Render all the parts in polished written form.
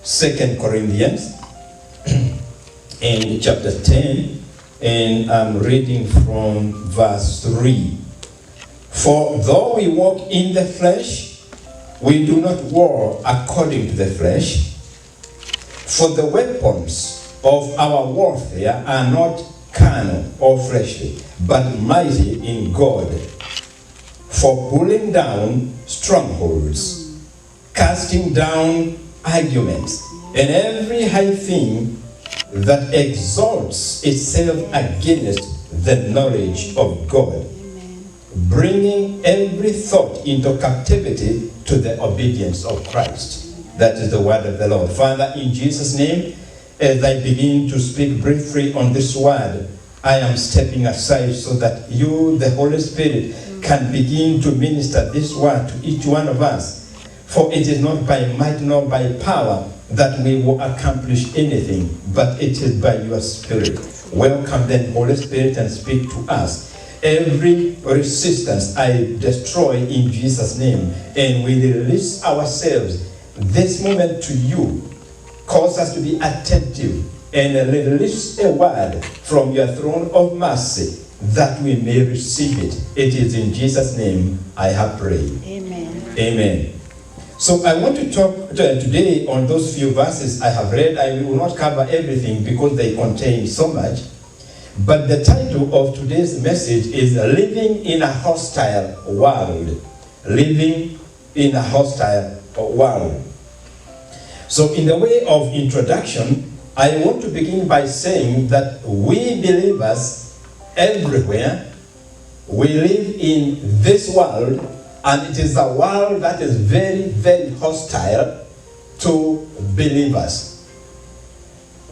2 Corinthians in chapter 10, and I'm reading from verse 3. For though we walk in the flesh, we do not war according to the flesh. For the weapons of our warfare are not carnal or fleshly, but mighty in God, for pulling down strongholds, casting down arguments, and every high thing that exalts itself against the knowledge of God, bringing every thought into captivity to the obedience of Christ. That is the word of the Lord. Father, in Jesus' name, as I begin to speak briefly on this word, I am stepping aside so that you, the Holy Spirit, can begin to minister this word to each one of us. For it is not by might nor by power that we will accomplish anything, but it is by your Spirit. Welcome then, Holy Spirit, and speak to us. Every resistance I destroy in Jesus' name, and we release ourselves this moment to you. Cause us to be attentive and release a word from your throne of mercy that we may receive it. It is in Jesus' name I have prayed. Amen. Amen. So I want to talk today on those few verses I have read. I will not cover everything because they contain so much. But the title of today's message is Living in a Hostile World. Living in a Hostile World. So in the way of introduction, I want to begin by saying that we believers everywhere, we live in this world, and it is a world that is very, very hostile to believers.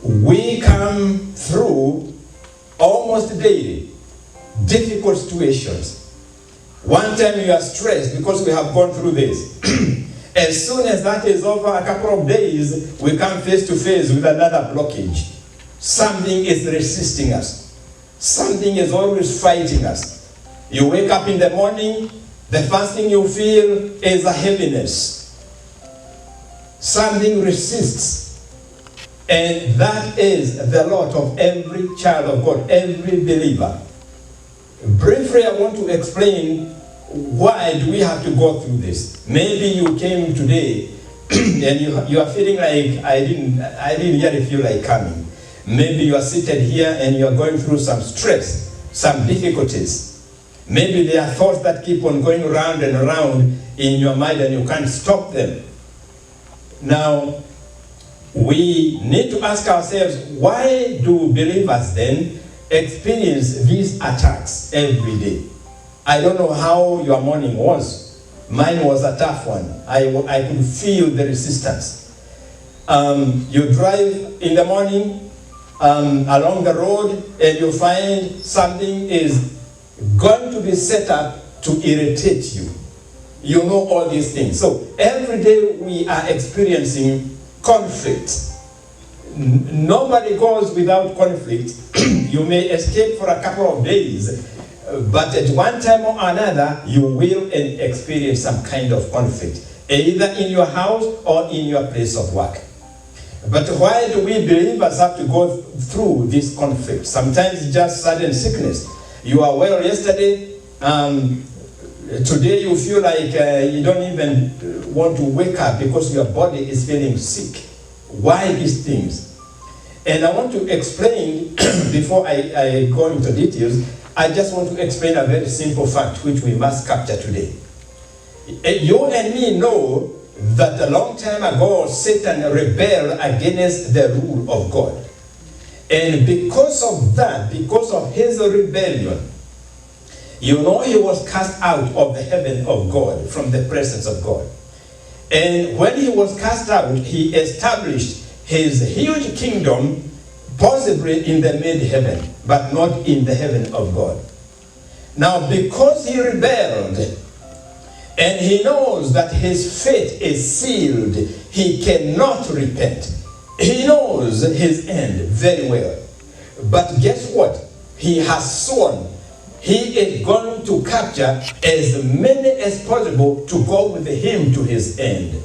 We come through almost daily difficult situations. One time you are stressed because we have gone through this. As soon as that is over, a couple of days, we come face to face with another blockage. Something is resisting us. Something is always fighting us. You wake up in the morning, the first thing you feel is a heaviness. Something resists. And that is the lot of every child of God, every believer. Briefly, I want to explain why do we have to go through this. Maybe you came today and you are feeling like I didn't really feel like coming. Maybe you are seated here and you are going through some stress, some difficulties. Maybe there are thoughts that keep on going around and around in your mind and you can't stop them. Now, we need to ask ourselves, why do believers then experience these attacks every day? I don't know how your morning was. Mine was a tough one. I could feel the resistance. You drive in the morning along the road and you find something is going to be set up to irritate you. You know all these things. So every day we are experiencing conflict. Nobody goes without conflict. You may escape for a couple of days, but at one time or another, you will experience some kind of conflict, either in your house or in your place of work. But why do we believers have to go through this conflict? Sometimes it's just sudden sickness. You are well yesterday, today you feel like you don't even want to wake up because your body is feeling sick. Why these things? And I want to explain, before I go into details, I just want to explain a very simple fact which we must capture today. You and me know that a long time ago, Satan rebelled against the rule of God. And because of that, because of his rebellion, you know, he was cast out of the heaven of God, from the presence of God. And when he was cast out, he established his huge kingdom, possibly in the mid-heaven, but not in the heaven of God. Now, because he rebelled, and he knows that his fate is sealed, he cannot repent. He knows his end very well. But guess what? He has sworn he is going to capture as many as possible to go with him to his end.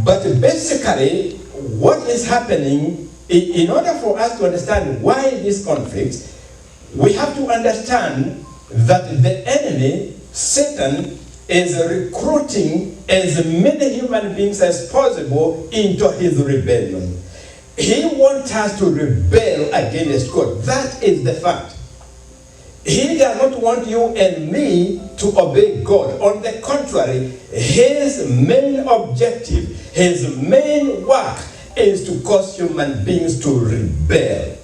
But basically, what is happening, in order for us to understand why this conflict, we have to understand that the enemy, Satan, is recruiting as many human beings as possible into his rebellion. He wants us to rebel against God. That is the fact. He does not want you and me to obey God. On the contrary, his main objective, his main work is to cause human beings to rebel.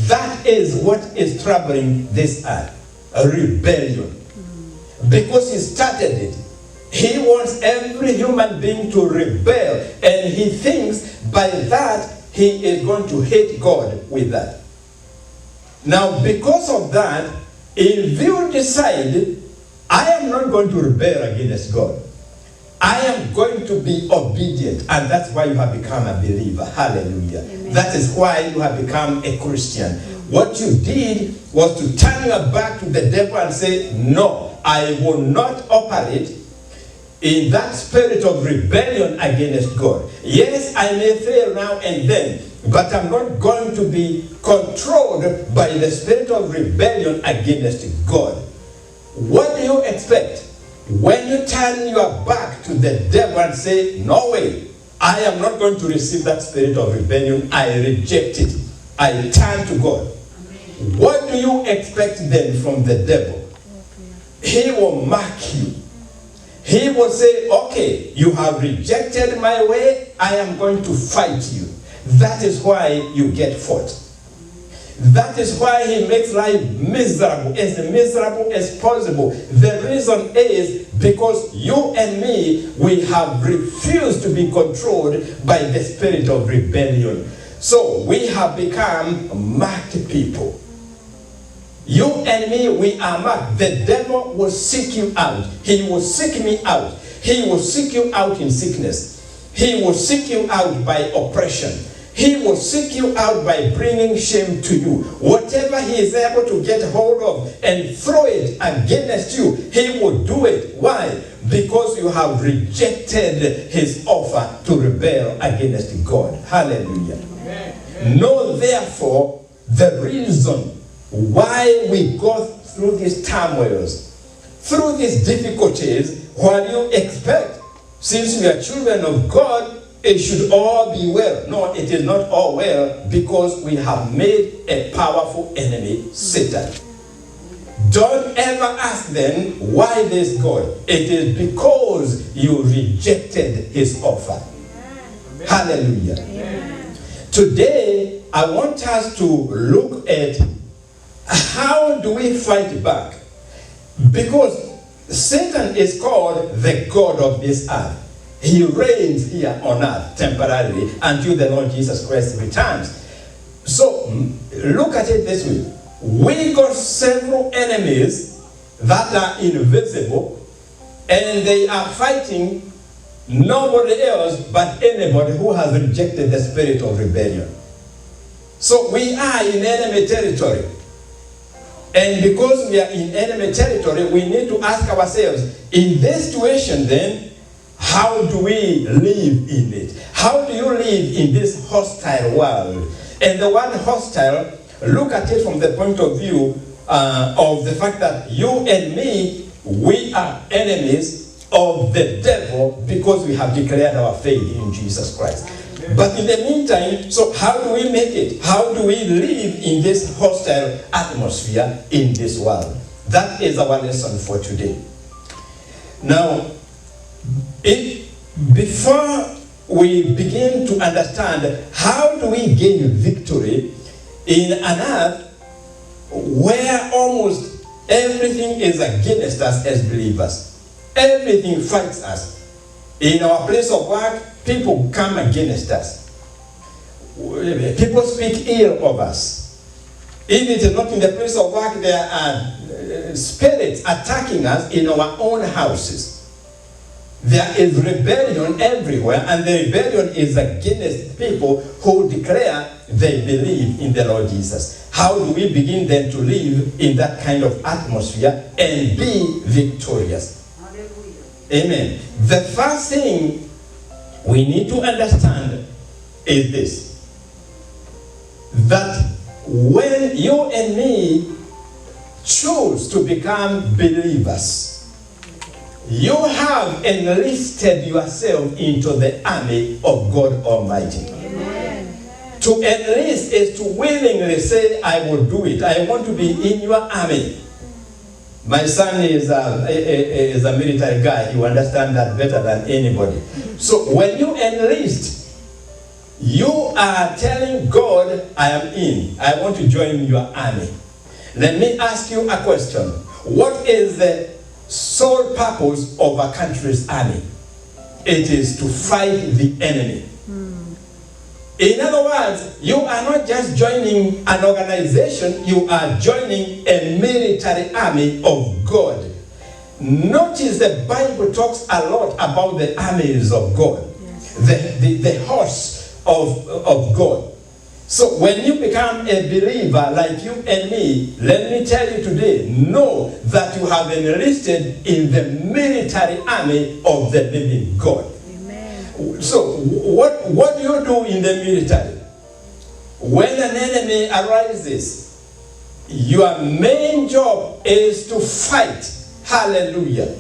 That is what is troubling this earth, a rebellion. Because he started it. He wants every human being to rebel, and he thinks by that he is going to hate God with that. Now, because of that, if you decide, I am not going to rebel against God, I am going to be obedient, and that's why you have become a believer. Hallelujah. Amen. That is why you have become a Christian. What you did was to turn your back to the devil and say, no, I will not operate in that spirit of rebellion against God. Yes, I may fail now and then, but I'm not going to be controlled by the spirit of rebellion against God. What do you expect? When you turn your back to the devil and say, no way, I am not going to receive that spirit of rebellion, I reject it, I turn to God. What do you expect then from the devil? He will mark you. He will say, okay, you have rejected my way, I am going to fight you. That is why you get fought. That is why he makes life miserable as possible. The reason is because you and me, we have refused to be controlled by the spirit of rebellion. So we have become marked people. You and me, we are marked. The devil will seek you out. He will seek me out. He will seek you out in sickness. He will seek you out by oppression. He will seek you out by bringing shame to you. Whatever he is able to get hold of and throw it against you, he will do it. Why? Because you have rejected his offer to rebel against God. Hallelujah. Amen. Know therefore the reason why we go through these turmoils, through these difficulties. What do you expect? Since we are children of God, it should all be well. No, it is not all well, because we have made a powerful enemy, Satan. Don't ever ask then, why this God? It is because you rejected his offer. Amen. Hallelujah. Amen. Today, I want us to look at how do we fight back? Because Satan is called the God of this earth. He reigns here on earth temporarily until the Lord Jesus Christ returns. So, look at it this way. We got several enemies that are invisible, and they are fighting nobody else but anybody who has rejected the spirit of rebellion. So, we are in enemy territory. And because we are in enemy territory, we need to ask ourselves, in this situation then, how do we live in it? How do you live in this hostile world? And the word hostile, look at it from the point of view of the fact that you and me, we are enemies of the devil because we have declared our faith in Jesus Christ. But in the meantime, so how do we make it? How do we live in this hostile atmosphere in this world? That is our lesson for today. Now, before we begin to understand how do we gain victory in an earth where almost everything is against us as believers, everything fights us. In our place of work, people come against us. People speak ill of us. If it is not in the place of work, there are spirits attacking us in our own houses. There is rebellion everywhere, and the rebellion is against people who declare they believe in the Lord Jesus. How do we begin then to live in that kind of atmosphere and be victorious? Hallelujah. Amen. The first thing we need to understand is this: that when you and me choose to become believers, you have enlisted yourself into the army of God Almighty. Amen. To enlist is to willingly say, I will do it. I want to be in your army. My son is a military guy. He will understand that better than anybody. So when you enlist, you are telling God, I am in. I want to join your army. Let me ask you a question. What is the sole purpose of a country's army? It is to fight the enemy. In other words, you are not just joining an organization, you are joining a military army of God. Notice the Bible talks a lot about the armies of God, the hosts of God. So when you become a believer like you and me, let me tell you today, know that you have enlisted in the military army of the living God. Amen. So what do you do in the military? When an enemy arises, your main job is to fight. Hallelujah.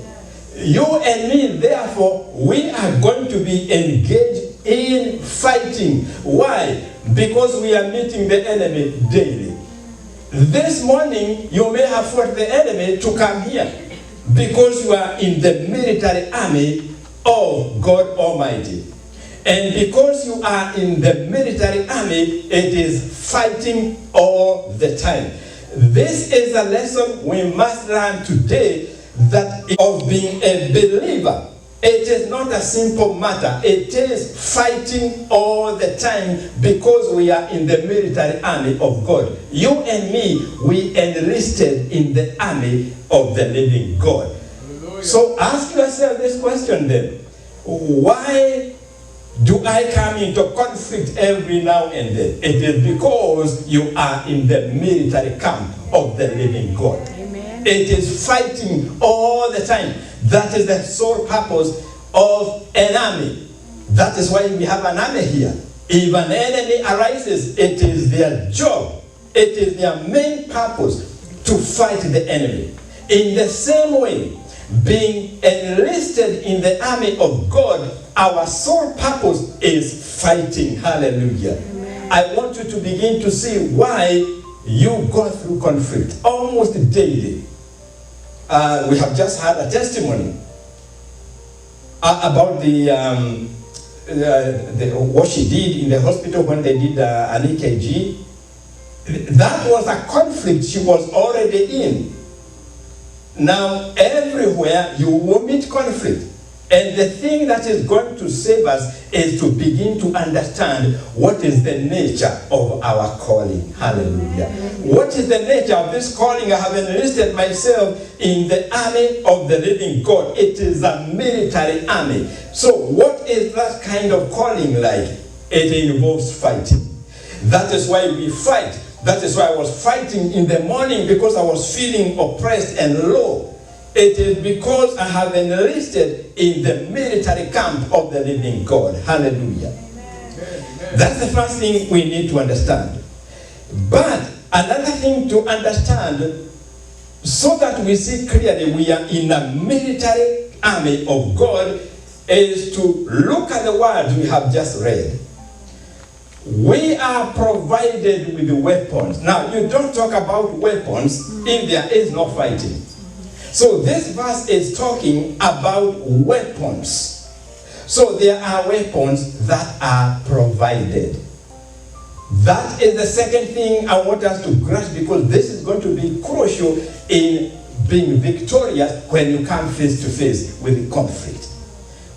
You and me, therefore, we are going to be engaged in fighting. Why? Because we are meeting the enemy daily. This morning, you may have fought the enemy to come here because you are in the military army of God Almighty. And because you are in the military army, it is fighting all the time. This is a lesson we must learn today, that of being a believer. It is not a simple matter. It is fighting all the time because we are in the military army of God. You and me, we enlisted in the army of the living God. Hallelujah. So ask yourself this question then. Why do I come into conflict every now and then? It is because you are in the military camp of the living God. Amen. It is fighting all the time. That is the sole purpose of an army. That is why we have an army here. If an enemy arises, it is their job, it is their main purpose to fight the enemy. In the same way, being enlisted in the army of God, our sole purpose is fighting. Hallelujah. Amen. I want you to begin to see why you go through conflict almost daily. We have just had a testimony about what she did in the hospital when they did an EKG. That was a conflict she was already in. Now, everywhere you will meet conflict. And the thing that is going to save us is to begin to understand what is the nature of our calling. Hallelujah. What is the nature of this calling? I have enlisted myself in the army of the living God. It is a military army. So what is that kind of calling like? It involves fighting. That is why we fight. That is why I was fighting in the morning, because I was feeling oppressed and low. It is because I have enlisted in the military camp of the living God. Hallelujah. Amen. That's the first thing we need to understand. But another thing to understand, so that we see clearly we are in a military army of God, is to look at the words we have just read. We are provided with weapons. Now, you don't talk about weapons if there is no fighting. So this verse is talking about weapons. So there are weapons that are provided. That is the second thing I want us to grasp, because this is going to be crucial in being victorious when you come face to face with conflict.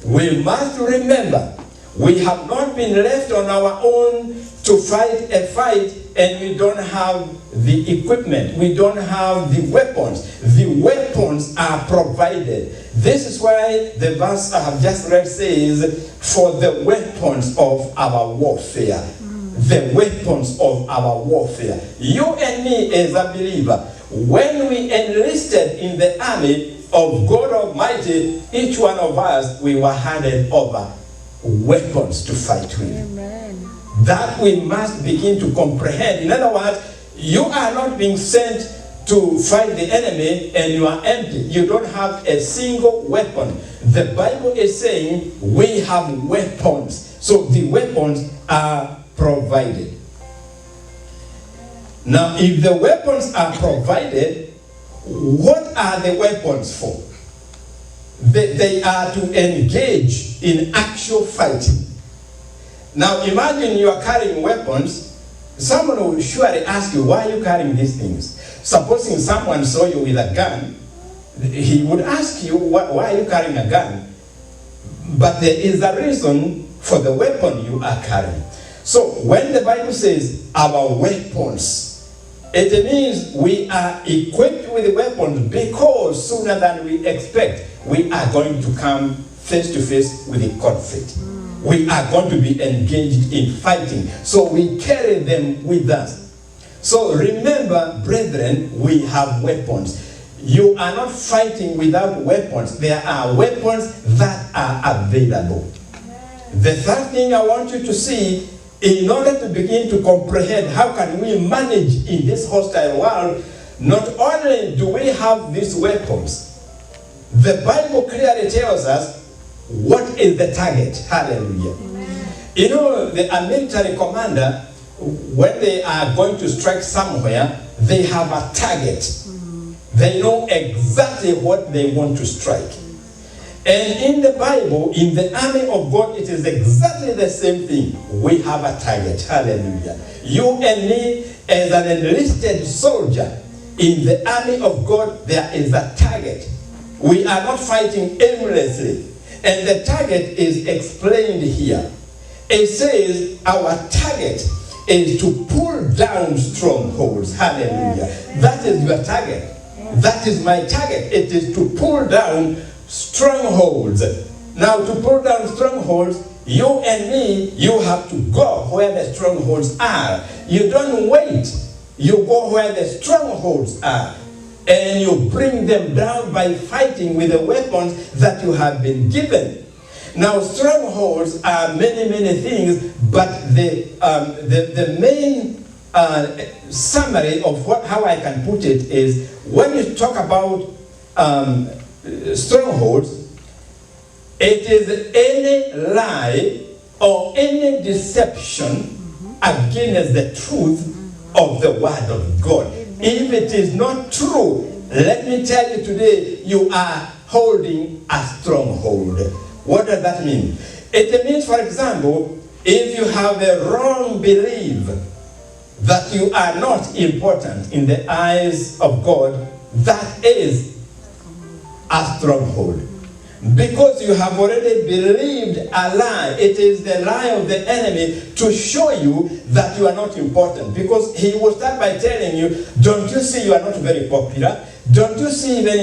We must remember, we have not been left on our own to fight a fight, and we don't have the equipment, we don't have the weapons. The weapons are provided. This is why the verse I have just read says, for the weapons of our warfare. The weapons of our warfare. You and me as a believer, when we enlisted in the army of God Almighty, each one of us, we were handed over weapons to fight with. Amen. that we must begin to comprehend. In other words, you are not being sent to fight the enemy and you are empty. You don't have a single weapon. The Bible is saying we have weapons. So the weapons are provided. Now, if the weapons are provided, what are the weapons for? They are to engage in actual fighting. Now, imagine you are carrying weapons. Someone will surely ask you, why are you carrying these things? Supposing someone saw you with a gun, he would ask you, why are you carrying a gun? But there is a reason for the weapon you are carrying. So when the Bible says our weapons, it means we are equipped with weapons because sooner than we expect, we are going to come face to face with a conflict. We are going to be engaged in fighting. So we carry them with us. So remember, brethren, we have weapons. You are not fighting without weapons. There are weapons that are available. The third thing I want you to see, in order to begin to comprehend how can we manage in this hostile world, not only do we have these weapons, the Bible clearly tells us what is the target. Hallelujah. You know, the military commander, when they are going to strike somewhere, they have a target. They know exactly what they want to strike. And in the Bible, in the army of God, it is exactly the same thing. We have a target. Hallelujah. You and me, as an enlisted soldier in the army of God, there is a target. We are not fighting aimlessly. And the target is explained here. It says our target is to pull down strongholds. Hallelujah. That is your target. That is my target. It is to pull down strongholds. Now, to pull down strongholds, you and me, you have to go where the strongholds are. You don't wait. You go where the strongholds are. And you bring them down by fighting with the weapons that you have been given. Now, strongholds are many, many things, but the main summary of how I can put it is, when you talk about strongholds, it is any lie or any deception against the truth of the Word of God. If it is not true, let me tell you today, you are holding a stronghold. What does that mean? It means, for example, if you have a wrong belief that you are not important in the eyes of God, that is a stronghold. Because you have already believed a lie. It is the lie of the enemy to show you that you are not important. Because he will start by telling you, don't you see you are not very popular? Don't you see even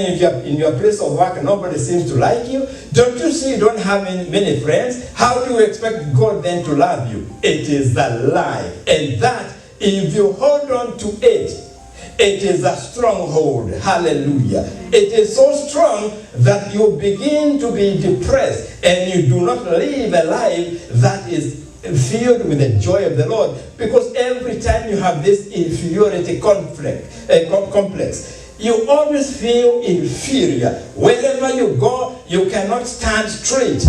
in your place of work nobody seems to like you? Don't you see you don't have many friends? How do you expect God then to love you? It is a lie. And that, if you hold on to it, it is a stronghold. Hallelujah. It is so strong that you begin to be depressed and you do not live a life that is filled with the joy of the Lord. Because every time you have this inferiority complex, you always feel inferior. Wherever you go, you cannot stand straight.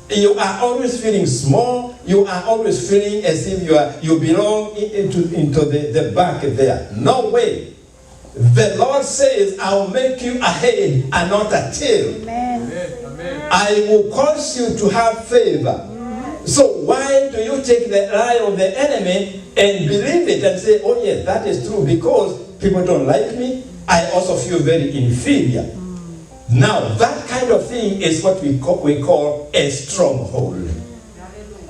You are always feeling small. You are always feeling as if you belong into the back there. No way. The Lord says, I'll make you a head and not a tail. Amen. I will cause you to have favor. So why do you take the lie of the enemy and believe it and say, oh yes, that is true, because people don't like me, I also feel very inferior. Now, that kind of thing is what we call a stronghold.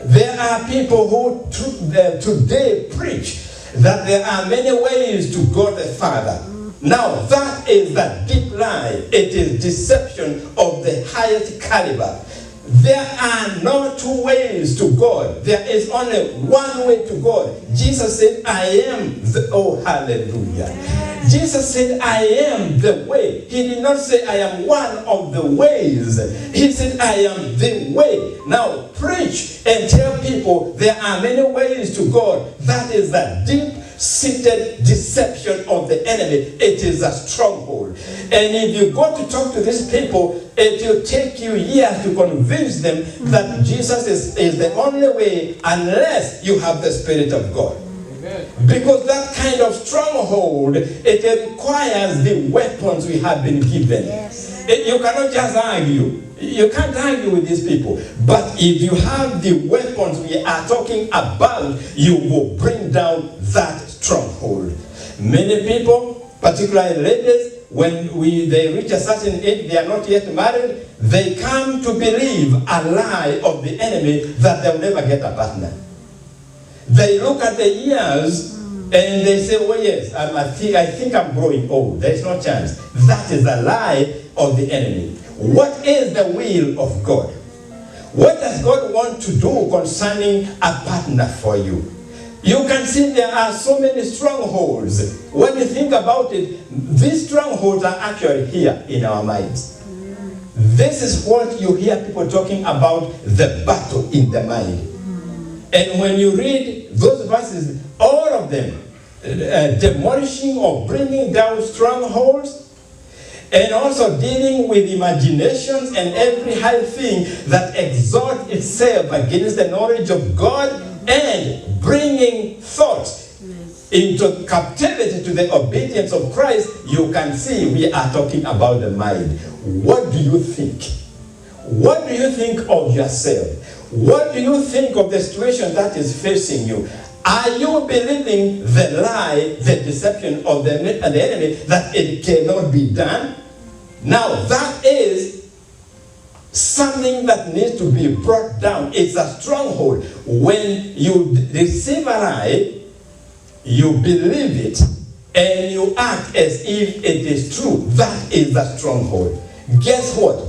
There are people who today preach that there are many ways to God the Father. Now, that is the deep lie. It is deception of the highest caliber. There are no two ways to God. There is only one way to God. Jesus said, I am the, oh hallelujah. Jesus said, I am the way. He did not say, I am one of the ways. He said, I am the way. Now, preach and tell people there are many ways to God. That is the deep-seated deception of the enemy. It is a stronghold. And if you go to talk to these people, it will take you years to convince them that Jesus is the only way unless you have the Spirit of God. Because that kind of stronghold, it requires the weapons we have been given. Yes. You cannot just argue. You can't argue with these people. But if you have the weapons we are talking about, you will bring down that stronghold. Many people, particularly ladies, when they reach a certain age, they are not yet married, they come to believe a lie of the enemy that they'll never get a partner. They look at the years and they say, oh yes, I think I'm growing old. There's no chance. That is a lie of the enemy. What is the will of God? What does God want to do concerning a partner for you? You can see there are so many strongholds. When you think about it, these strongholds are actually here in our minds. This is what you hear people talking about, the battle in the mind. And when you read those verses, all of them, demolishing or bringing down strongholds, and also dealing with imaginations and every high thing that exalts itself against the knowledge of God, and bringing thoughts into captivity to the obedience of Christ, you can see we are talking about the mind. What do you think? What do you think of yourself? What do you think of the situation that is facing you? Are you believing the lie, the deception of the enemy that it cannot be done? Now, that is something that needs to be brought down. It's a stronghold. When you receive a lie, you believe it, and you act as if it is true. That is the stronghold. Guess what?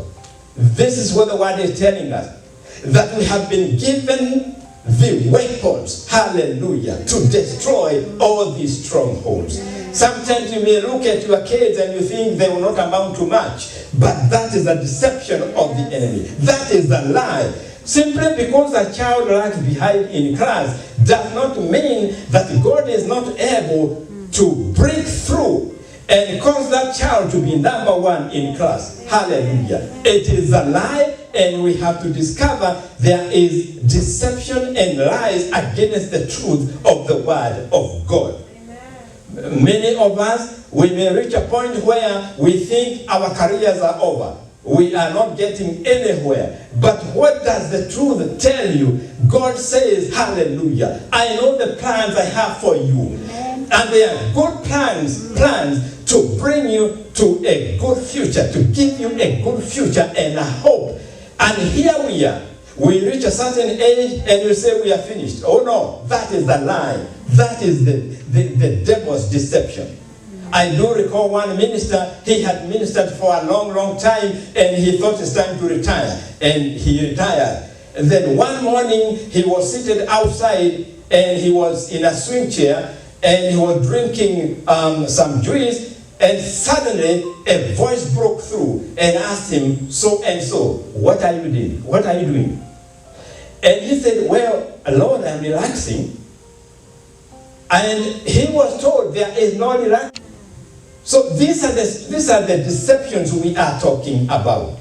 This is what the word is telling us. That we have been given the weapons, hallelujah, to destroy all these strongholds. Sometimes you may look at your kids and you think they will not amount to much, but that is a deception of the enemy. That is a lie. Simply because a child lags behind in class does not mean that God is not able to break through and cause that child to be number one in class. Hallelujah. It is a lie, and we have to discover there is deception and lies against the truth of the word of God. Amen. Many of us, we may reach a point where we think our careers are over. We are not getting anywhere. But what does the truth tell you? God says, hallelujah, I know the plans I have for you. And they are good plans to bring you to a good future, to give you a good future and a hope. And here we are. We reach a certain age and we say we are finished. Oh no, that is the lie. That is the devil's deception. I do recall one minister, he had ministered for a long, long time, and he thought it's time to retire. And he retired. And then one morning, he was seated outside, and he was in a swing chair, and he was drinking some juice, and suddenly a voice broke through and asked him, so and so, what are you doing? What are you doing? And he said, well, Lord, I'm relaxing. And he was told there is no relaxing. So these are the deceptions we are talking about.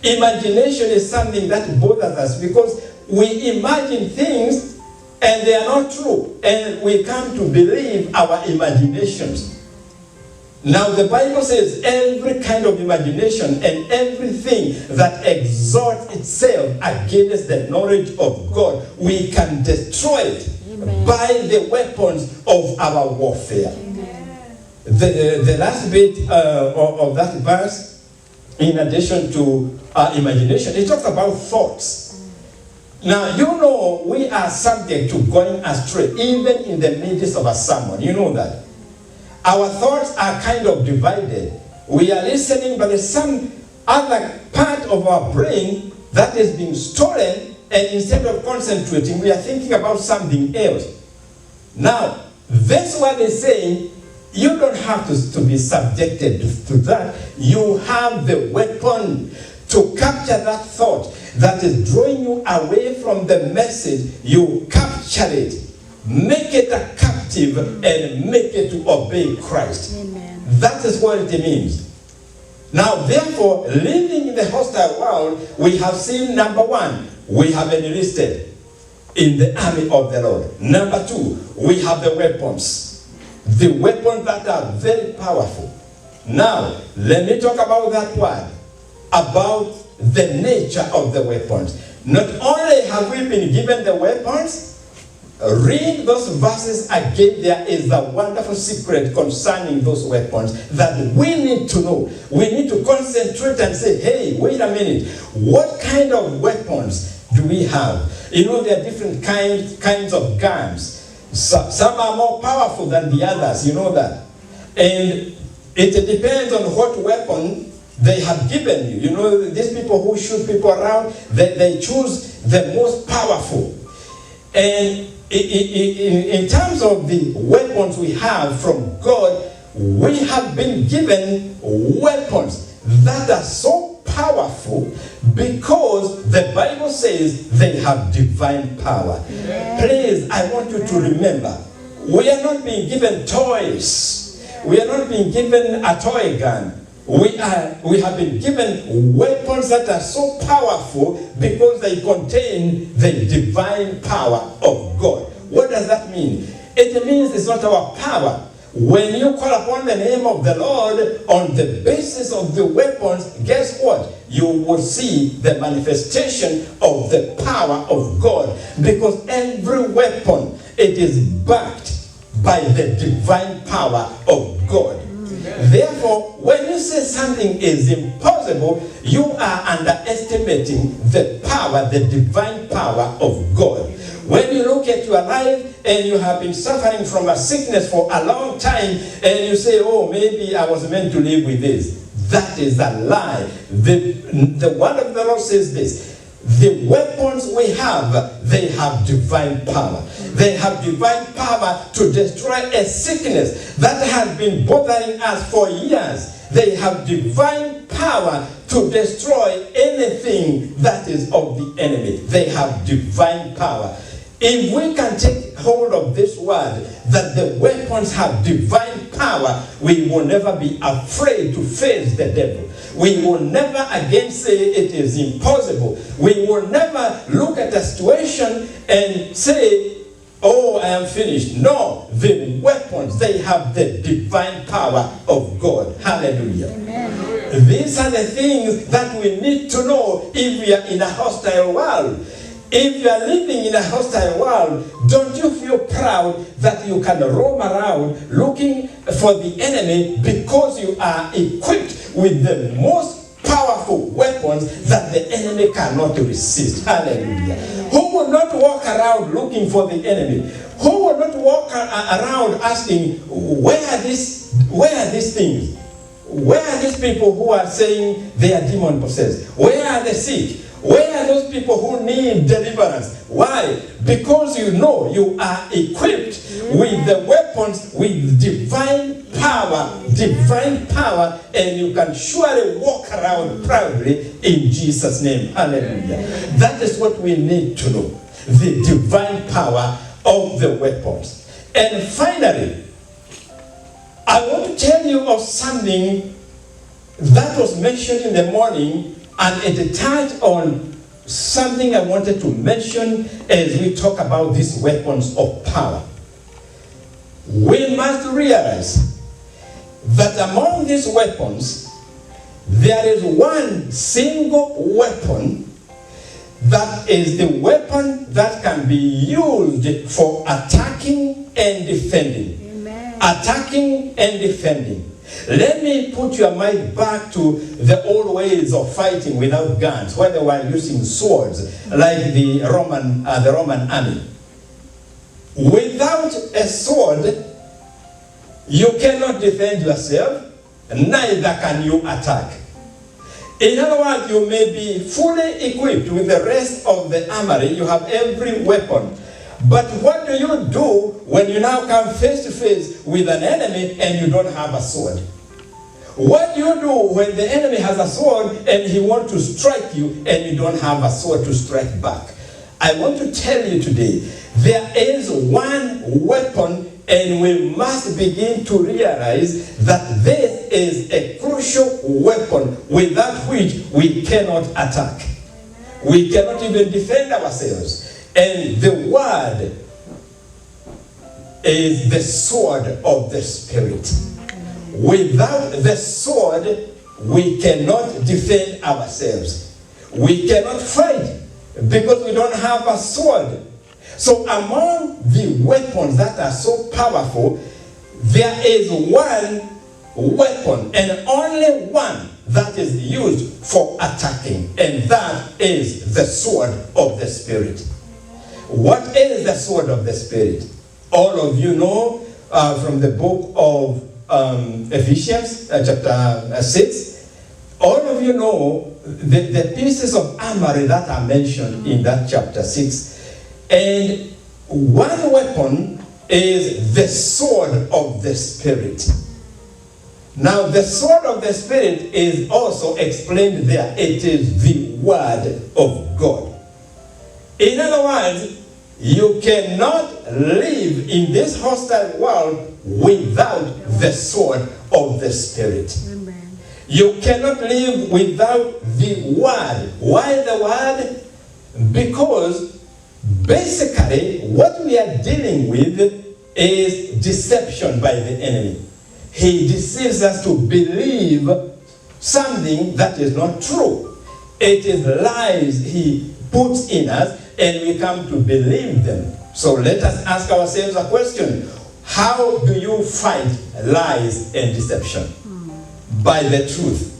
Imagination is something that bothers us because we imagine things and they are not true. And we come to believe our imaginations. Now the Bible says every kind of imagination and everything that exalts itself against the knowledge of God, we can destroy it. Amen. By the weapons of our warfare. The last bit of that verse, in addition to imagination, it talks about thoughts. Now, you know, we are subject to going astray, even in the midst of a sermon. You know that. Our thoughts are kind of divided. We are listening, but there's some other part of our brain that is being stolen, and instead of concentrating, we are thinking about something else. Now, this word is saying, You don't have to be subjected to that. You have the weapon to capture that thought that is drawing you away from the message. You capture it, make it a captive, and make it to obey Christ. Amen. That is what it means. Now, therefore, living in the hostile world, we have seen, number one, we have enlisted in the army of the Lord. Number two, we have the weapons. The weapons that are very powerful. Now, let me talk about that word, about the nature of the weapons. Not only have we been given the weapons, read those verses again. There is a wonderful secret concerning those weapons that we need to know. We need to concentrate and say, hey, wait a minute. What kind of weapons do we have? You know, there are different kinds of guns. Some are more powerful than the others, you know that. And it depends on what weapon they have given you. You know, these people who shoot people around, they choose the most powerful. And in terms of the weapons we have from God, we have been given weapons that are so powerful because the Bible says they have divine power. Yeah. Please, I want you to remember, we are not being given toys. We are not being given a toy gun. We have been given weapons that are so powerful because they contain the divine power of God. What does that mean? It means it's not our power. When you call upon the name of the Lord on the basis of the weapons, guess what? You will see the manifestation of the power of God. Because every weapon, it is backed by the divine power of God. Therefore, when you say something is impossible, you are underestimating the power, the divine power of God. When you look at your life and you have been suffering from a sickness for a long time and you say, oh, maybe I was meant to live with this. That is a lie. The word of the Lord says this. The weapons we have, they have divine power. They have divine power to destroy a sickness that has been bothering us for years. They have divine power to destroy anything that is of the enemy. They have divine power. If we can take hold of this word, that the weapons have divine power, we will never be afraid to face the devil. We will never again say it is impossible. We will never look at a situation and say, oh, I am finished. No, the weapons, they have the divine power of God. Hallelujah. Amen. These are the things that we need to know if we are in a hostile world. If you are living in a hostile world, don't you feel proud that you can roam around looking for the enemy because you are equipped with the most powerful weapons that the enemy cannot resist? Hallelujah. Who will not walk around looking for the enemy? Who will not walk around asking, where are these things? Where are these people who are saying they are demon possessed? Where are the sick? Where are those people who need deliverance? Why? Because you know you are equipped with the weapons, with divine power, and you can surely walk around proudly in Jesus' name. Hallelujah. That is what we need to know, the divine power of the weapons. And finally, I want to tell you of something that was mentioned in the morning, and it touched on something I wanted to mention as we talk about these weapons of power. We must realize that among these weapons, there is one single weapon that is the weapon that can be used for attacking and defending. Amen. Attacking and defending. Let me put your mind back to the old ways of fighting without guns, where they were using swords, like the Roman army. Without a sword, you cannot defend yourself, neither can you attack. In other words, you may be fully equipped with the rest of the armory, you have every weapon, But what do you do when you now come face to face with an enemy and you don't have a sword? What do you do when the enemy has a sword and he wants to strike you and you don't have a sword to strike back? I want to tell you today, there is one weapon, and we must begin to realize that this is a crucial weapon without which we cannot attack. We cannot even defend ourselves. And the word is the sword of the Spirit. Without the sword, we cannot defend ourselves. We cannot fight because we don't have a sword. So among the weapons that are so powerful, there is one weapon and only one that is used for attacking, and that is the sword of the Spirit. What is the sword of the Spirit? All of you know from the book of Ephesians chapter 6, all of you know the pieces of armor that are mentioned in that chapter 6. And one weapon is the sword of the Spirit. Now, the sword of the Spirit is also explained there. It is the word of God. In other words, you cannot live in this hostile world without the sword of the Spirit. Amen. You cannot live without the word. Why the word? Because basically what we are dealing with is deception by the enemy. He deceives us to believe something that is not true. It is lies he puts in us, and we come to believe them. So let us ask ourselves a question. How do you fight lies and deception? By the truth.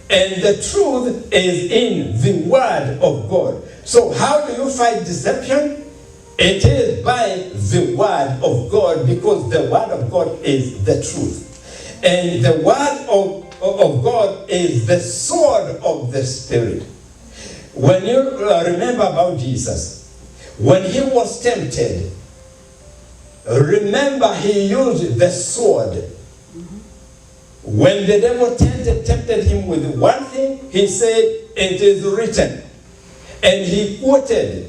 And the truth is in the word of God. So how do you fight deception? It is by the word of God, because the word of God is the truth. And the word of God is the sword of the Spirit. When you remember about Jesus, when he was tempted, remember he used the sword. When the devil tempted him with one thing, he said, "It is written." And he quoted.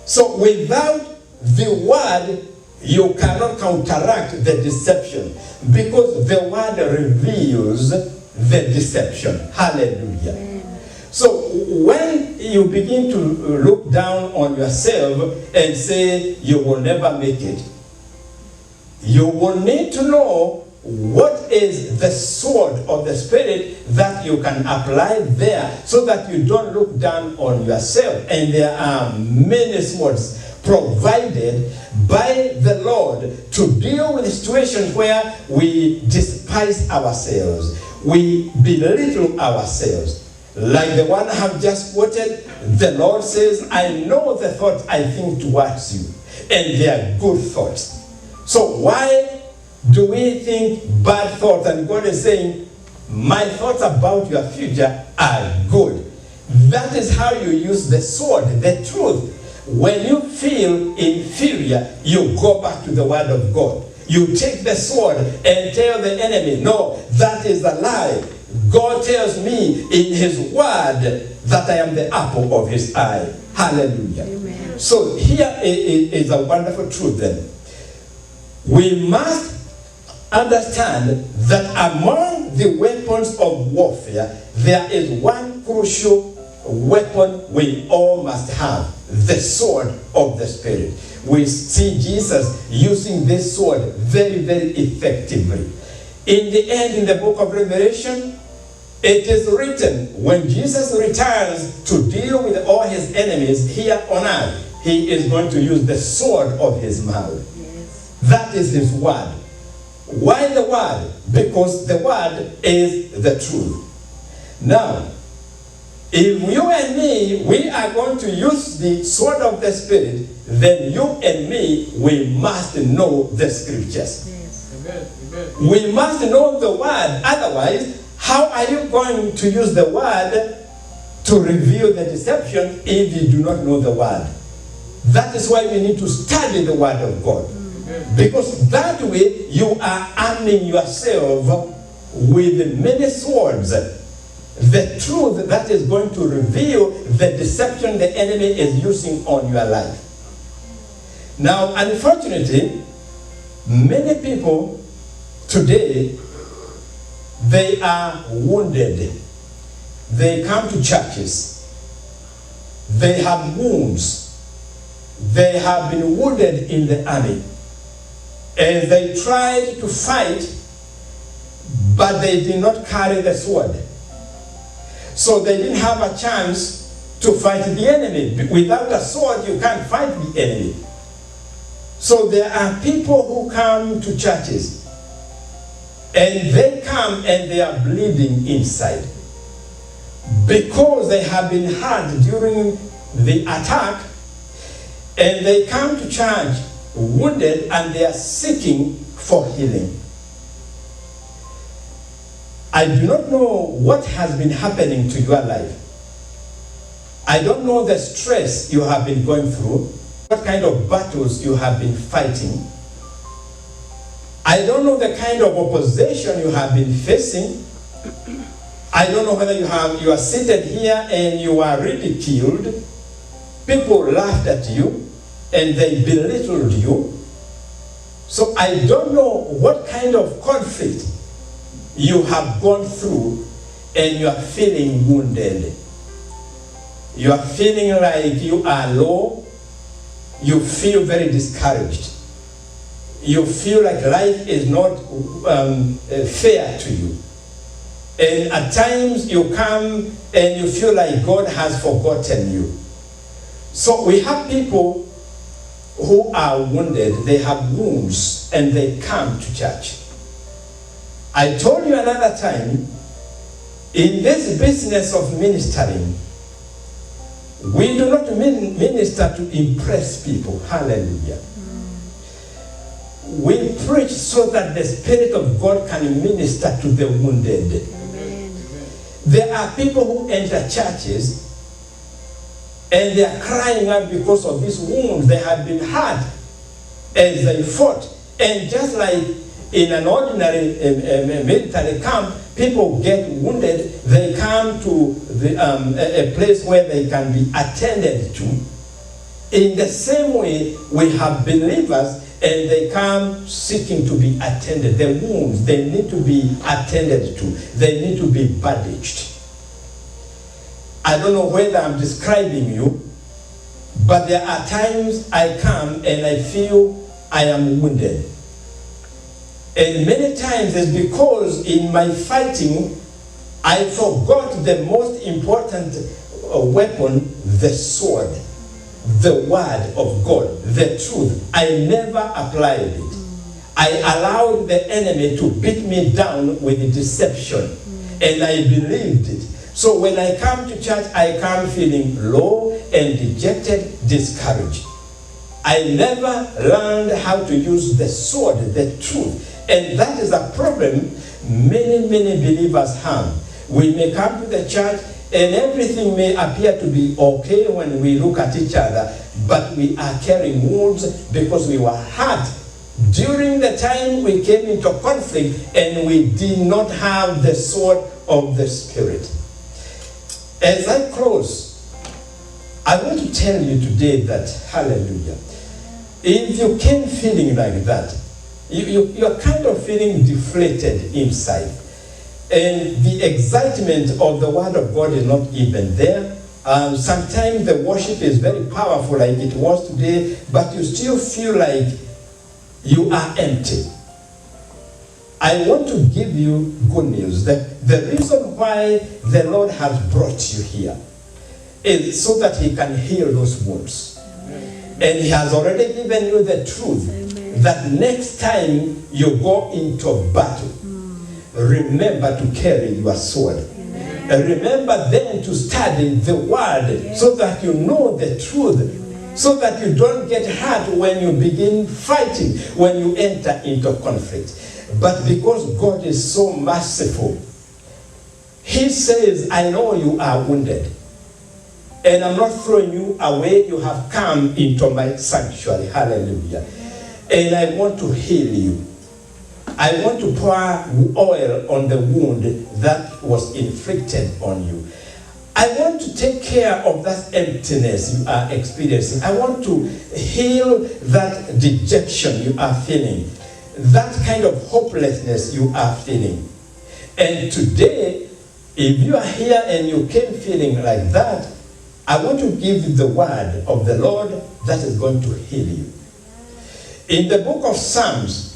So without the word, you cannot counteract the deception, because the word reveals the deception. Hallelujah. Amen. So when you begin to look down on yourself and say you will never make it, you will need to know what is the sword of the Spirit that you can apply there, so that you don't look down on yourself. And there are many swords provided by the Lord to deal with situations where we despise ourselves, we belittle ourselves. Like the one I have just quoted, the Lord says, "I know the thoughts I think towards you, and they are good thoughts." So why do we think bad thoughts? And God is saying, "My thoughts about your future are good." That is how you use the sword, the truth. When you feel inferior, you go back to the word of God. You take the sword and tell the enemy, "No, that is a lie. God tells me in his word that I am the apple of his eye." Hallelujah. Amen. So here is a wonderful truth then. We must understand that among the weapons of warfare, there is one crucial weapon we all must have: the sword of the Spirit. We see Jesus using this sword very, very effectively. In the end, in the book of Revelation, it is written, when Jesus returns to deal with all his enemies here on earth, he is going to use the sword of his mouth. Yes. That is his word. Why the word? Because the word is the truth. Now, if you and me, we are going to use the sword of the Spirit, then you and me, we must know the scriptures. Yes. Amen. Amen. We must know the word. Otherwise, how are you going to use the word to reveal the deception if you do not know the word? That is why we need to study the Word of God. Because that way you are arming yourself with many swords. The truth that is going to reveal the deception the enemy is using on your life. Now, unfortunately, many people today, they are wounded. They come to churches. They have wounds. They have been wounded in the army. And they tried to fight, but they did not carry the sword. So they didn't have a chance to fight the enemy. Without a sword, you can't fight the enemy. So there are people who come to churches, and they come and they are bleeding inside because they have been hurt during the attack, and they come to church wounded and they are seeking for healing. I do not know what has been happening to your life. I don't know the stress you have been going through, what kind of battles you have been fighting. I don't know the kind of opposition you have been facing. I don't know whether you are seated here and you are ridiculed. People laughed at you and they belittled you. So I don't know what kind of conflict you have gone through and you are feeling wounded. You are feeling like you are low. You feel very discouraged. You feel like life is not fair to you. And at times you come and you feel like God has forgotten you. So we have people who are wounded, they have wounds, and they come to church. I told you another time, in this business of ministering, we do not minister to impress people. Hallelujah. We preach so that the Spirit of God can minister to the wounded. Amen. There are people who enter churches and they are crying out because of these wounds. They have been hurt as they fought. And just like in an ordinary military camp, people get wounded, they come to a place where they can be attended to. In the same way, we have believers and they come seeking to be attended. Their wounds, they need to be attended to. They need to be bandaged. I don't know whether I'm describing you, but there are times I come and I feel I am wounded. And many times it's because in my fighting, I forgot the most important weapon, the sword, the word of God, the truth. I never applied it. I allowed the enemy to beat me down with deception, and I believed it. So when I come to church, I come feeling low and dejected, discouraged. I never learned how to use the sword, the truth. And that is a problem many believers have. We may come to the church and everything may appear to be okay when we look at each other, but we are carrying wounds because we were hurt during the time we came into conflict and we did not have the sword of the Spirit. As I close, I want to tell you today that, hallelujah, if you came feeling like that, you're kind of feeling deflated inside. And the excitement of the Word of God is not even there. Sometimes the worship is very powerful like it was today, but you still feel like you are empty. I want to give you good news. That the reason why the Lord has brought you here is so that He can heal those wounds. Amen. And He has already given you the truth. Amen. That next time you go into battle, remember to carry your sword. Amen. Remember then to study the Word so that you know the truth. So that you don't get hurt when you begin fighting, when you enter into conflict. But because God is so merciful, He says, I know you are wounded. And I'm not throwing you away. You have come into my sanctuary. Hallelujah. And I want to heal you. I want to pour oil on the wound that was inflicted on you. I want to take care of that emptiness you are experiencing. I want to heal that dejection you are feeling, that kind of hopelessness you are feeling. And today, if you are here and you came feeling like that, I want to give you the word of the Lord that is going to heal you. In the book of Psalms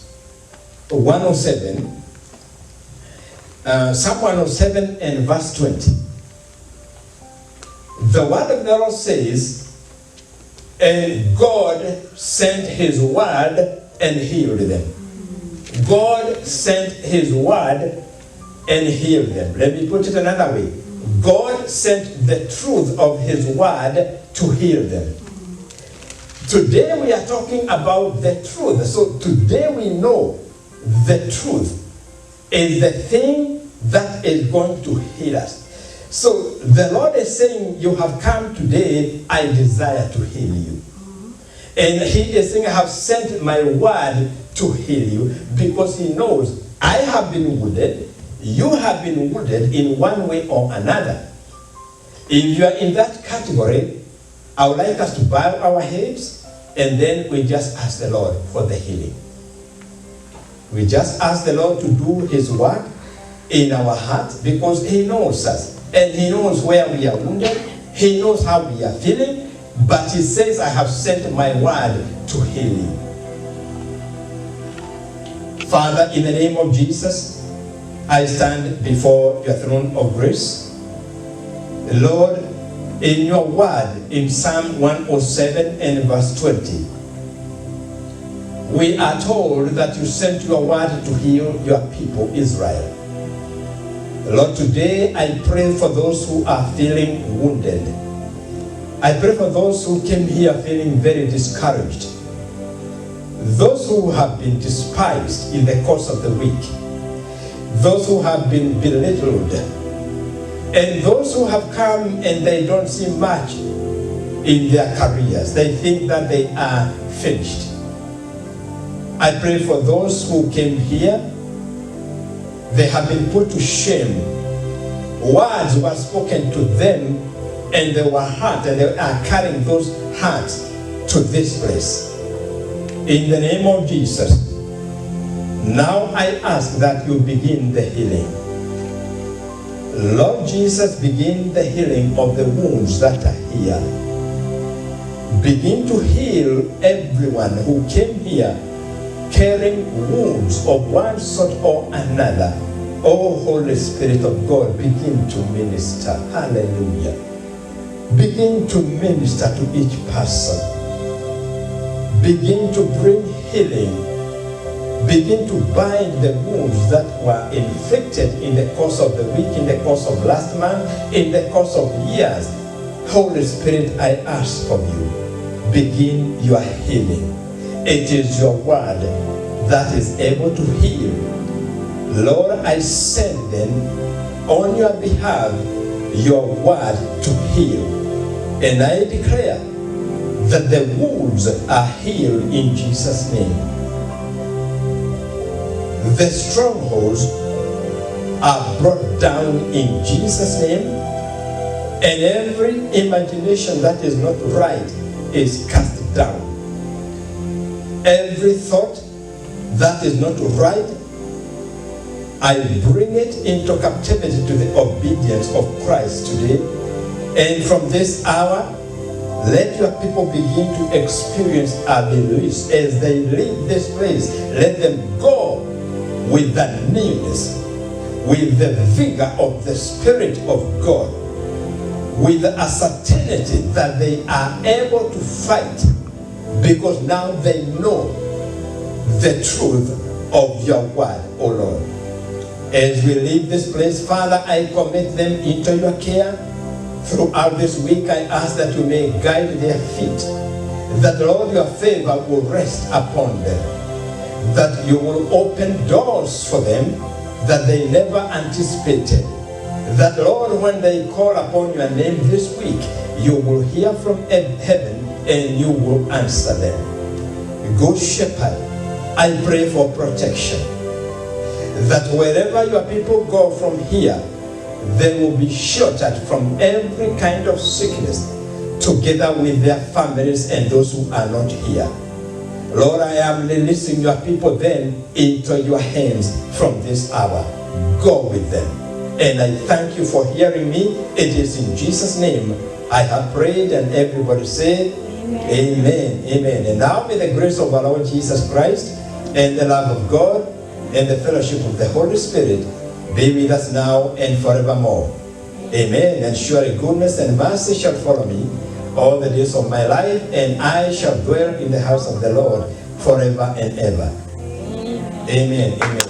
107, Psalm 107 and verse 20, the word of the Lord says, and God sent his word and healed them. God sent his word and healed them. Let me put it another way. God sent the truth of his word to heal them. Today we are talking about the truth. So today we know the truth is the thing that is going to heal us. So the Lord is saying, you have come today, I desire to heal you. And he is saying, I have sent my word to heal you, because he knows I have been wounded, you have been wounded in one way or another. If you are in that category, I would like us to bow our heads and then we just ask the Lord for the healing. We just ask the Lord to do his work in our hearts, because he knows us and he knows where we are wounded. He knows how we are feeling, but he says, I have sent my word to heal you. Father, in the name of Jesus, I stand before your throne of grace. Lord, in your word, in Psalm 107 and verse 20, we are told that you sent your word to heal your people, Israel. Lord, today I pray for those who are feeling wounded. I pray for those who came here feeling very discouraged. Those who have been despised in the course of the week. Those who have been belittled. And those who have come and they don't see much in their careers. They think that they are finished. I pray for those who came here. They have been put to shame. Words were spoken to them and they were hurt, and they are carrying those hurts to this place. In the name of Jesus, now I ask that you begin the healing. Lord Jesus, begin the healing of the wounds that are here. Begin to heal everyone who came here carrying wounds of one sort or another. Oh, Holy Spirit of God, begin to minister. Hallelujah. Begin to minister to each person. Begin to bring healing. Begin to bind the wounds that were inflicted in the course of the week, in the course of last month, in the course of years. Holy Spirit, I ask of you, begin your healing. It is your word that is able to heal. Lord, I send them on your behalf your word to heal. And I declare that the wounds are healed in Jesus' name. The strongholds are brought down in Jesus' name, and every imagination that is not right is cast down. Every thought that is not right, I bring it into captivity to the obedience of Christ today. And from this hour, let your people begin to experience a release as they leave this place. Let them go with the newness, with the vigor of the Spirit of God, with a certainty that they are able to fight, because now they know the truth of your word, O Lord. As we leave this place, Father, I commit them into your care. Throughout this week, I ask that you may guide their feet, that, Lord, your favor will rest upon them, that you will open doors for them that they never anticipated. That, Lord, when they call upon your name this week, you will hear from heaven and you will answer them. Good Shepherd, I pray for protection, that wherever your people go from here, they will be sheltered from every kind of sickness, together with their families and those who are not here. Lord, I am releasing your people then into your hands from this hour. Go with them. And I thank you for hearing me. It is in Jesus' name I have prayed, and everybody said, Amen. Amen. And now may the grace of our Lord Jesus Christ and the love of God and the fellowship of the Holy Spirit be with us now and forevermore. Amen. And surely goodness and mercy shall follow me all the days of my life, and I shall dwell in the house of the Lord forever and ever. Amen. Amen.